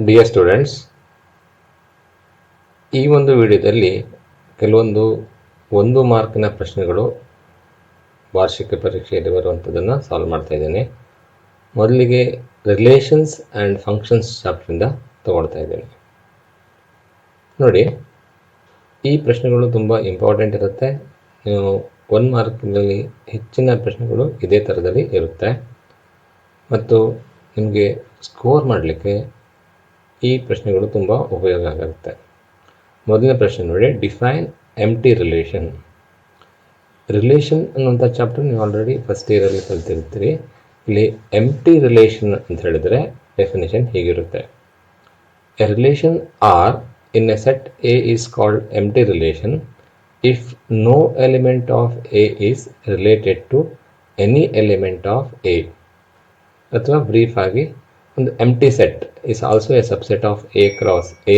Dear students, ಈ ಒಂದು ವಿಡಿಯೋದಲ್ಲಿ ಕೆಲವೊಂದು 1 ಮಾರ್ಕಿನ ಪ್ರಶ್ನೆಗಳು ವಾರ್ಷಿಕ ಪರೀಕ್ಷೆಯಲ್ಲಿ ಬರುವಂಥದ್ದನ್ನು ಸಾಲ್ವ್ ಮಾಡ್ತಾ ಇದ್ದೇನೆ. ಮೊದಲಿಗೆ ರಿಲೇಷನ್ಸ್ ಆ್ಯಂಡ್ ಫಂಕ್ಷನ್ಸ್ ಚಾಪ್ಟರಿಂದ ತಗೊಳ್ತಾ ಇದ್ದೇನೆ. ನೋಡಿ, ಈ ಪ್ರಶ್ನೆಗಳು ತುಂಬ ಇಂಪಾರ್ಟೆಂಟ್ ಇರುತ್ತೆ. ನೀವು 1 ಮಾರ್ಕಿನಲ್ಲಿ ಹೆಚ್ಚಿನ ಪ್ರಶ್ನೆಗಳು ಇದೇ ಥರದಲ್ಲಿ ಇರುತ್ತೆ ಮತ್ತು ನಿಮಗೆ ಸ್ಕೋರ್ ಮಾಡಲಿಕ್ಕೆ ಈ ಪ್ರಶ್ನೆಗಳು ತುಂಬ ಉಪಯೋಗ ಆಗುತ್ತೆ. ಮೊದಲನೇ ಪ್ರಶ್ನೆ ನೋಡಿ, ಡಿಫೈನ್ ಎಂಪ್ಟಿ ರಿಲೇಷನ್. ರಿಲೇಷನ್ ಅನ್ನುವಂಥ ಚಾಪ್ಟರ್ ನೀವು ಆಲ್ರೆಡಿ ಫಸ್ಟ್ ಇಯರಲ್ಲಿ ಕಲ್ತಿರ್ತೀರಿ. ಇಲ್ಲಿ ಎಂಪ್ಟಿ ರಿಲೇಷನ್ ಅಂತ ಹೇಳಿದರೆ ಡೆಫಿನೇಷನ್ ಹೀಗಿರುತ್ತೆ: a relation R in a set A is called empty relation if no element of A is related to any element of A. ಅಥವಾ brief ಆಗಿ, ಒಂದು empty set is also a subset of A cross A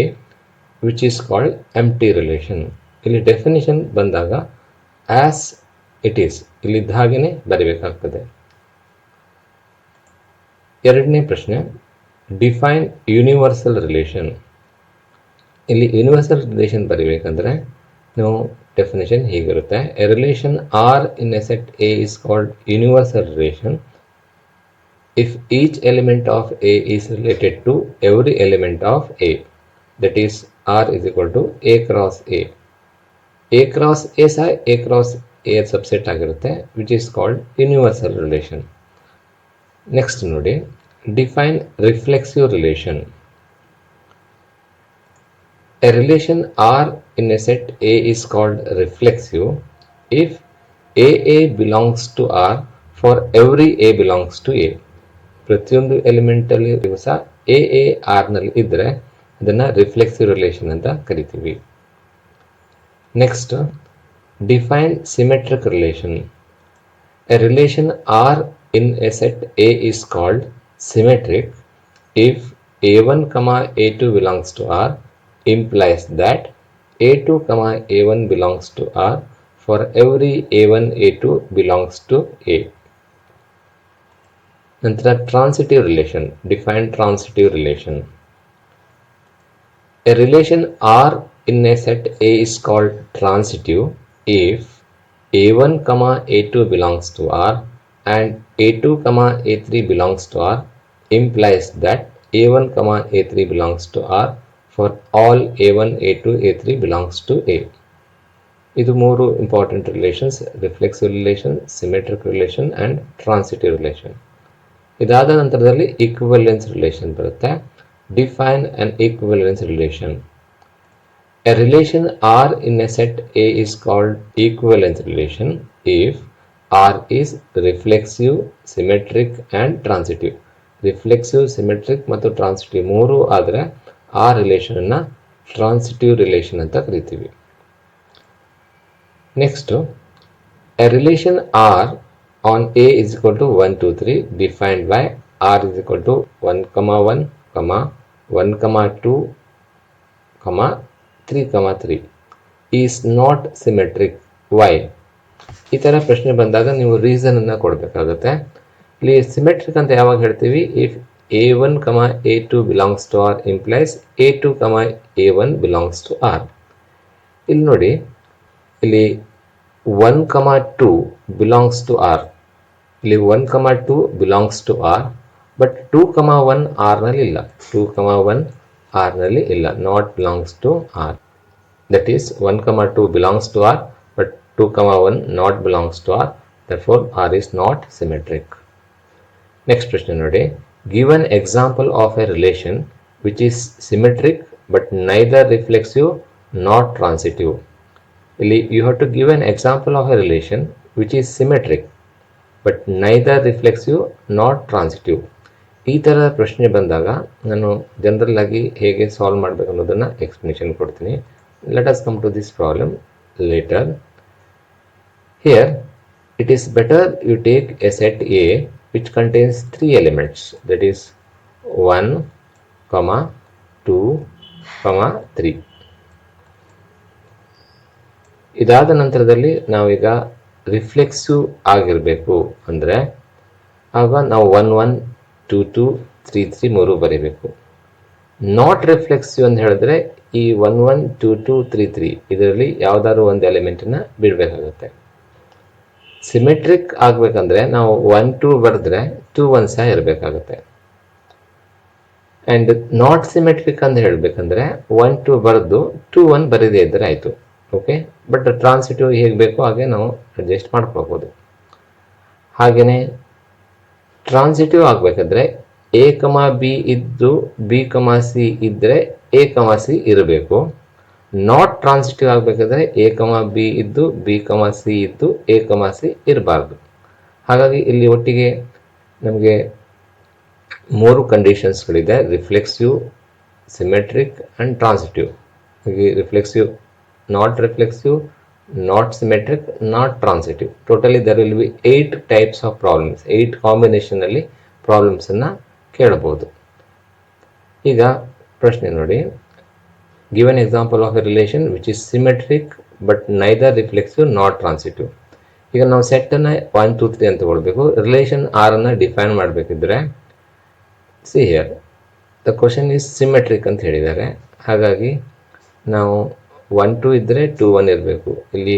which is called empty relation. ಇಲ್ಲಿ definition ಬಂದಾಗ as it is ಇಲ್ಲಿದ್ದ ಹಾಗೆಯೇ ಬರೀಬೇಕಾಗ್ತದೆ. ಎರಡನೇ ಪ್ರಶ್ನೆ, define universal relation. ಇಲ್ಲಿ ಯೂನಿವರ್ಸಲ್ ರಿಲೇಷನ್ ಬರೀಬೇಕಂದ್ರೆ ನೀವು ಡೆಫಿನೇಷನ್ ಹೀಗಿರುತ್ತೆ: a relation R in a set A is called universal relation if each element of A is related to every element of A, that is R is equal to A cross A. A cross A ಸಹ A cross A subset ಆಗಿರುತ್ತೆ, which is called universal relation. Next ನೋಡಿ, define reflexive relation. A relation R in a set A is called reflexive if AA belongs to R for every A belongs to A. ಪ್ರತಿಯೊಂದು ಎಲಿಮೆಂಟಲ್ಲಿ ಸಹ A A ಆರ್ನಲ್ಲಿ ಇದ್ದರೆ ಅದನ್ನು reflexive relation ಅಂತ ಕರಿತೀವಿ. Next, define symmetric relation. A relation R in a set A is called symmetric if A1, A2 belongs to R implies that A2, A1 belongs to R for every A1, A2 belongs to A. ನಂತರ transitive relation. Define transitive relation. A relation R in a set A is called transitive if A1, A2 belongs to R and A2, A3 belongs to R implies that A1, A3 belongs to R for all A1, A2, A3 belongs to A. ಇದು 3 important relations: reflexive relation, symmetric relation and transitive relation. ಇದಾದ ನಂತರದಲ್ಲಿ equivalence relation ಬರುತ್ತೆ. Define an equivalence relation. A relation R in a set A is called equivalence relation if R is reflexive, symmetric and transitive. Reflexive, symmetric ಮತ್ತು transitive 3 ಆದರೆ ಆ ರಿಲೇಷನನ್ನು transitive relation ಅಂತ ಕರಿತೀವಿ. Next, a relation R on A is equal to 1, 2, 3 defined by R is equal to 1, 1, 1, 2, 3, 3 is not symmetric. Why? ಈ ಥರ ಪ್ರಶ್ನೆ ಬಂದಾಗ ನೀವು ರೀಸನನ್ನು ಕೊಡಬೇಕಾಗುತ್ತೆ. ಇಲ್ಲಿ ಸಿಮೆಟ್ರಿಕ್ ಅಂತ ಯಾವಾಗ ಹೇಳ್ತೀವಿ? If A1, A2 belongs to R implies A2, A1 belongs to R. ಇಲ್ಲಿ ನೋಡಿ, ಇಲ್ಲಿ 1, 2 belongs to R. ಇಲ್ಲಿ 1, 2 belongs to R, but 2, 1 R ನಲ್ಲಿ ಇಲ್ಲ. 2, 1 R ನಲ್ಲಿ ಇಲ್ಲ, not belongs to R. That is 1, 2 belongs to R, but 2, 1 not belongs to R. Therefore R is not symmetric. Next ಪ್ರಶ್ನೆ ನೋಡಿ, give an example of a relation which is symmetric but neither reflexive nor transitive. ಇಲ್ಲಿ you have to give an example of a relation which is symmetric but neither reflexive not transitive. ಈ ಥರದ ಪ್ರಶ್ನೆ ಬಂದಾಗ ನಾನು general ಆಗಿ ಹೇಗೆ solve ಮಾಡಬೇಕು ಅನ್ನೋದನ್ನು ಎಕ್ಸ್ಪ್ಲನೇಷನ್ ಕೊಡ್ತೀನಿ. Let us come to this problem later. Here it is better you take a set A which contains 3 elements, that is 1, 2, 3. ಇದಾದ ನಂತರದಲ್ಲಿ ನಾವೀಗ ರಿಫ್ಲೆಕ್ಸಿವ್ ಆಗಿರಬೇಕು ಅಂದರೆ ಆಗ ನಾವು 1, 1, 2, 2, 3, 3 ಬರೀಬೇಕು. ನಾಟ್ ರಿಫ್ಲೆಕ್ಸಿವ್ ಅಂತ ಹೇಳಿದ್ರೆ ಈ 1 1 2 2 3 3 ಇದರಲ್ಲಿ ಯಾವ್ದಾದ್ರು ಒಂದು ಎಲಿಮೆಂಟನ್ನು ಬಿಡಬೇಕಾಗುತ್ತೆ. ಸಿಮೆಟ್ರಿಕ್ ಆಗಬೇಕಂದ್ರೆ ನಾವು 1 2 ಬರೆದ್ರೆ 2 1 ಸಹ ಇರಬೇಕಾಗುತ್ತೆ. ಆ್ಯಂಡ್ ನಾಟ್ ಸಿಮೆಟ್ರಿಕ್ ಅಂತ ಹೇಳಬೇಕಂದ್ರೆ 1 2 ಬರೆದು 2 1 ಬರೀದೇ ಇದ್ದರೆ ಆಯಿತು. ಓಕೆ, ಬಟ್ ಟ್ರಾನ್ಸಿಟಿವ್ ಹೇಗೆ ಬೇಕೋ ಹಾಗೆ ನಾವು ಅಡ್ಜಸ್ಟ್ ಮಾಡ್ಕೋಬೋದು. ಹಾಗೆಯೇ ಟ್ರಾನ್ಸಿಟಿವ್ ಆಗಬೇಕಾದ್ರೆ ಎ ಕಮಾ ಬಿ ಇದ್ದು ಬಿ ಕಮಾ ಸಿ ಇದ್ದರೆ ಎ ಕಮಾ ಸಿ ಇರಬೇಕು. ನಾಟ್ ಟ್ರಾನ್ಸಿಟಿವ್ ಆಗಬೇಕಾದ್ರೆ ಎ ಕಮಾ ಬಿ ಇದ್ದು ಬಿ ಕಮಾ ಸಿ ಇದ್ದು ಎ ಕಮಾ ಸಿ ಇರಬಾರ್ದು. ಹಾಗಾಗಿ ಇಲ್ಲಿ ಒಟ್ಟಿಗೆ ನಮಗೆ 3 ಕಂಡೀಷನ್ಸ್ಗಳಿದೆ: ರಿಫ್ಲೆಕ್ಸಿವ್, ಸಿಮೆಟ್ರಿಕ್ ಆ್ಯಂಡ್ ಟ್ರಾನ್ಸಿಟಿವ್. ಹಾಗೆ reflexive, not reflexive, not symmetric, not transitive. Totally there will be 8 types of problems. 8 ಕಾಂಬಿನೇಷನಲ್ಲಿ ಪ್ರಾಬ್ಲಮ್ಸನ್ನು ಕೇಳಬಹುದು. ಈಗ ಪ್ರಶ್ನೆ ನೋಡಿ, give an example of a relation which is symmetric but neither reflexive not transitive. ಈಗ ನಾವು ಸೆಟ್ಟನ್ನು 1 2 3 ಅಂತ ತಗೊಳ್ಬೇಕು. ರಿಲೇಷನ್ ಆರನ್ನು ಡಿಫೈನ್ ಮಾಡಬೇಕಿದ್ರೆ see here the question is symmetric ಅಂತ ಹೇಳಿದ್ದಾರೆ. ಹಾಗಾಗಿ ನಾವು 1 2 ಇದ್ದರೆ 2 1 ಇರಬೇಕು. ಇಲ್ಲಿ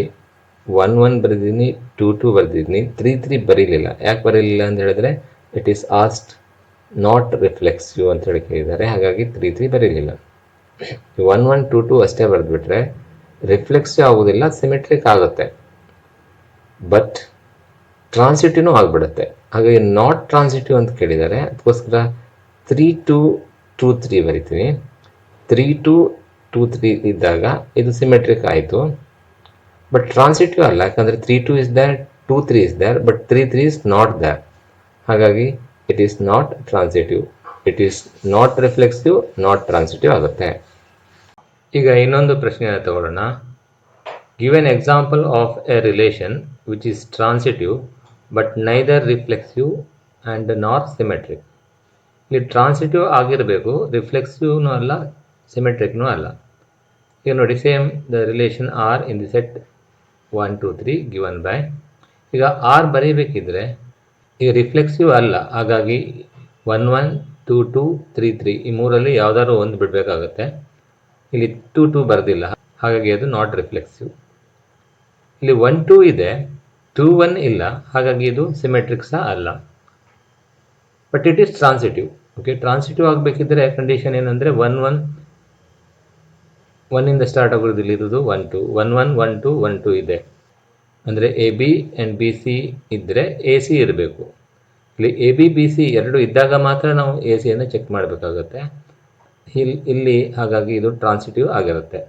1 1 ಬರೆದಿದ್ದೀನಿ, 2 2 ಬರೆದಿದ್ದೀನಿ, 3 3 ಬರೀಲಿಲ್ಲ. ಯಾಕೆ ಬರೀಲಿಲ್ಲ ಅಂತ ಹೇಳಿದ್ರೆ it is asked not reflexive ಅಂತ ಹೇಳಿ ಕೇಳಿದ್ದಾರೆ. ಹಾಗಾಗಿ 3 3 ಬರೀಲಿಲ್ಲ. 1 1 2 2 ಅಷ್ಟೇ ಬರೆದ್ಬಿಟ್ರೆ ರಿಫ್ಲೆಕ್ಸಿವ್ ಆಗೋದಿಲ್ಲ, ಸಿಮೆಟ್ರಿಕ್ ಆಗುತ್ತೆ, ಬಟ್ ಟ್ರಾನ್ಸಿಟಿವ್ನೂ ಆಗಿಬಿಡುತ್ತೆ. ಹಾಗಾಗಿ ನಾಟ್ ಟ್ರಾನ್ಸಿಟಿವ್ ಅಂತ ಕೇಳಿದ್ದಾರೆ. ಅದಕ್ಕೋಸ್ಕರ 3 2 2 3 ಬರಿತೀನಿ. 3 2 2 3 ಇದ್ದಾಗ ಇದು ಸಿಮೆಟ್ರಿಕ್ ಆಯಿತು, ಬಟ್ ಟ್ರಾನ್ಸಿಟಿವ್ ಅಲ್ಲ. ಯಾಕಂದರೆ 3 2 is there, 2 3 is there, but 3 3 is not there. ಹಾಗಾಗಿ it is not transitive. It is not reflexive, not transitive ಆಗುತ್ತೆ. ಈಗ ಇನ್ನೊಂದು ಪ್ರಶ್ನೆಯನ್ನು ತಗೊಳ್ಳೋಣ. Give an example of a relation which is transitive but neither reflexive and not symmetric. ಇಲ್ಲಿ transitive ಆಗಿರಬೇಕು, ರಿಫ್ಲೆಕ್ಸಿವ್ನೂ ಅಲ್ಲ, ಸಿಮೆಟ್ರಿಕ್ನೂ ಅಲ್ಲ. ಈಗ ನೋಡಿ, same the relation R in the set 1 2 3 given by. ಈಗ ಆರ್ ಬರೀಬೇಕಿದ್ರೆ ಈಗ ರಿಫ್ಲೆಕ್ಸಿವ್ ಅಲ್ಲ, ಹಾಗಾಗಿ 1 1 2 2 3 3 ಈ ಮೂರಲ್ಲಿ ಯಾವುದಾದ್ರು ಒಂದು ಬಿಡಬೇಕಾಗುತ್ತೆ. ಇಲ್ಲಿ 2 2 ಬರೆದಿಲ್ಲ, ಹಾಗಾಗಿ ಅದು ನಾಟ್ ರಿಫ್ಲೆಕ್ಸಿವ್. ಇಲ್ಲಿ 1 2 ಇದೆ, 2 1 ಇಲ್ಲ, ಹಾಗಾಗಿ ಇದು ಸಿಮೆಟ್ರಿಕ್ ಸಹ ಅಲ್ಲ, but it is transitive. Okay, transitive ಆಗಬೇಕಿದ್ರೆ ಕಂಡೀಷನ್ ಏನಂದರೆ 1 1 1 ಇಂದ ಸ್ಟಾರ್ಟ್ ಆಗೋದಿಲ್ಲ, ಇರೋದು 1 2 1 1 1 2 1 2 ಇದೆ. ಅಂದರೆ A B and B C ಇದ್ದರೆ ಎ ಸಿ ಇರಬೇಕು. ಇಲ್ಲಿ ಎ ಬಿ ಬಿ ಸಿ ಎರಡು ಇದ್ದಾಗ ಮಾತ್ರ ನಾವು ಎ ಸಿಯನ್ನು ಚೆಕ್ ಮಾಡಬೇಕಾಗತ್ತೆ. ಇಲ್ಲಿ ಹಾಗಾಗಿ ಇದು ಟ್ರಾನ್ಸಿಟಿವ್ ಆಗಿರುತ್ತೆ.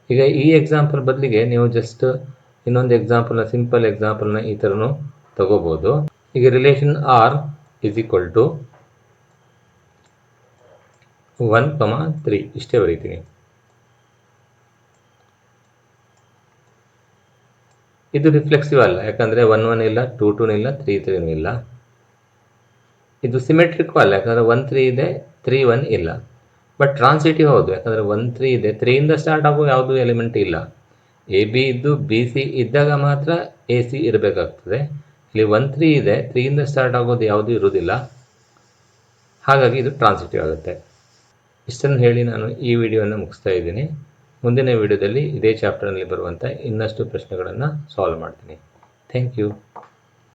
ಈಗ ಈ ಎಕ್ಸಾಂಪಲ್ ಬದಲಿಗೆ ನೀವು ಜಸ್ಟ್ ಇನ್ನೊಂದು ಎಕ್ಸಾಂಪಲ್ನ, ಸಿಂಪಲ್ ಎಕ್ಸಾಂಪಲ್ನ ಈ ಥರನೂ ತಗೋಬೋದು. ಈಗ relation R is equal to 1 3 ಇಷ್ಟೇ ಬರೀತೀನಿ. ಇದು ರಿಫ್ಲೆಕ್ಸಿವ್ ಅಲ್ಲ, ಯಾಕಂದರೆ 1 1 ಇಲ್ಲ, 2 2 ಇಲ್ಲ, 3 3 ಇಲ್ಲ. ಇದು ಸಿಮೆಟ್ರಿಕ್ ಅಲ್ಲ, ಯಾಕಂದರೆ 1 3 ಇದೆ, 3 1 ಇಲ್ಲ. ಬಟ್ ಟ್ರಾನ್ಸಿಟಿವ್ ಹೌದು, ಯಾಕಂದರೆ 1 3 ಇದೆ, 3 ಇಂದ ಸ್ಟಾರ್ಟ್ ಆಗೋ ಯಾವುದೂ ಎಲಿಮೆಂಟ್ ಇಲ್ಲ. ಎ ಬಿ ಇದ್ದು ಬಿ ಸಿ ಇದ್ದಾಗ ಮಾತ್ರ ಎ ಸಿ ಇರಬೇಕಾಗ್ತದೆ. ಇಲ್ಲಿ 1 3 ಇದೆ, 3 ಇಂದ ಸ್ಟಾರ್ಟ್ ಆಗೋದು ಯಾವುದೂ ಇರೋದಿಲ್ಲ, ಹಾಗಾಗಿ ಇದು ಟ್ರಾನ್ಸಿಟಿವ್ ಆಗುತ್ತೆ. ಇಷ್ಟನ್ನು ಹೇಳಿ ನಾನು ಈ ವಿಡಿಯೋನ ಮುಗಿಸ್ತಾ ಇದ್ದೀನಿ. ಮುಂದಿನ ವಿಡಿಯೋದಲ್ಲಿ ಇದೇ ಚಾಪ್ಟರ್ನಲ್ಲಿ ಬರುವಂಥ ಇನ್ನಷ್ಟು ಪ್ರಶ್ನೆಗಳನ್ನು ಸಾಲ್ವ್ ಮಾಡ್ತೀನಿ. Thank you.